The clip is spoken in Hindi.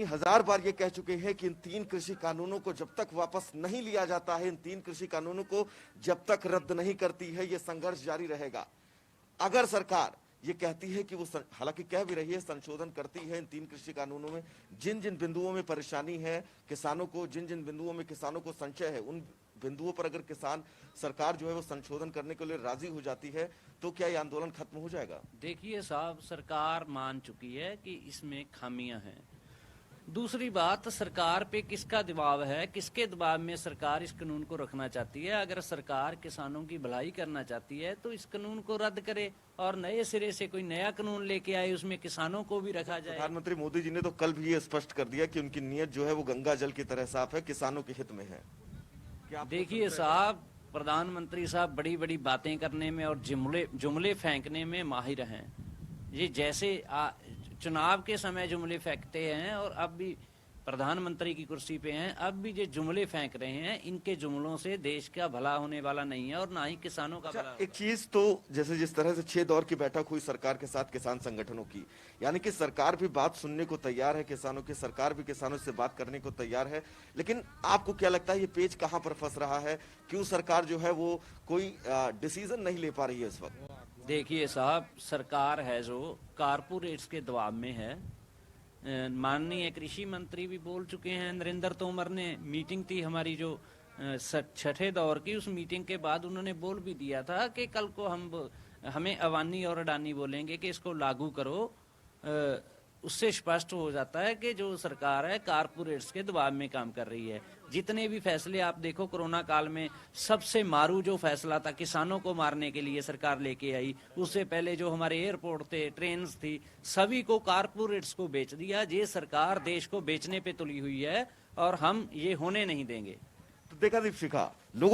1000 बार ये कह चुके हैं कि इन 3 कृषि कानूनों को जब तक वापस नहीं लिया जाता है, इन 3 कृषि कानूनों को जब तक रद्द नहीं करती है, ये संघर्ष जारी रहेगा। अगर सरकार ये कहती है कि वो हालांकि कह भी रही है संशोधन करती है इन 3 कृषि कानूनों में, जिन जिन बिंदुओं में परेशानी है किसानों को, जिन जिन बिंदुओं में किसानों को संशय है, उन बिंदुओं पर अगर किसान सरकार जो है वो संशोधन करने के लिए राजी हो जाती है तो क्या ये आंदोलन खत्म हो जाएगा? देखिए साहब, सरकार मान चुकी है कि इसमें खामियां हैं। दूसरी बात, सरकार पे किसका दबाव है, किसके दबाव में सरकार इस कानून को रखना चाहती है। अगर सरकार किसानों की भलाई करना चाहती है तो इस कानून को रद्द करे और नए सिरे से कोई नया कानून लेके आए, उसमें किसानों को भी रखा जाए। प्रधानमंत्री मोदी जी ने तो कल भी ये स्पष्ट कर दिया कि उनकी नीयत जो है वो गंगा जल की तरह साफ है, किसानों के हित में है। देखिए साहब, प्रधानमंत्री साहब बड़ी बड़ी बातें करने में और जुमले फेंकने में माहिर हैं। ये जैसे चुनाव के समय जुमले फेंकते हैं और अब भी प्रधानमंत्री की कुर्सी पे हैं, अब भी ये जुमले फेंक रहे हैं। इनके जुमलों से देश का भला होने वाला नहीं है और ना ही किसानों का भला। एक चीज तो जैसे जिस तरह से 6 दौर की बैठक हुई सरकार के साथ किसान संगठनों की, यानी कि सरकार भी बात सुनने को तैयार है किसानों की, सरकार भी किसानों से बात करने को तैयार है। लेकिन आपको क्या लगता है ये पेच कहां पर फंस रहा है? क्यों सरकार जो है वो कोई डिसीजन नहीं ले पा रही है इस वक्त? देखिए साहब, सरकार है जो कारपोरेट्स के दबाव में है। माननीय कृषि मंत्री भी बोल चुके हैं, नरेंद्र तोमर ने, मीटिंग थी हमारी जो 6ठे दौर की, उस मीटिंग के बाद उन्होंने बोल भी दिया था कि कल को हमें अवानी और अडानी बोलेंगे कि इसको लागू करो। उससे स्पष्ट हो जाता है कि जो सरकार है कारपोरेट्स के दबाव में काम कर रही है। जितने भी फैसले आप देखो, कोरोना काल में सबसे मारू जो फैसला था किसानों को मारने के लिए सरकार लेके आई। उससे पहले जो हमारे एयरपोर्ट थे, ट्रेन थी, सभी को कारपोरेट्स को बेच दिया। ये सरकार देश को बेचने पे तुली हुई है और हम ये होने नहीं देंगे। तो देखा दीपशिखा, लोग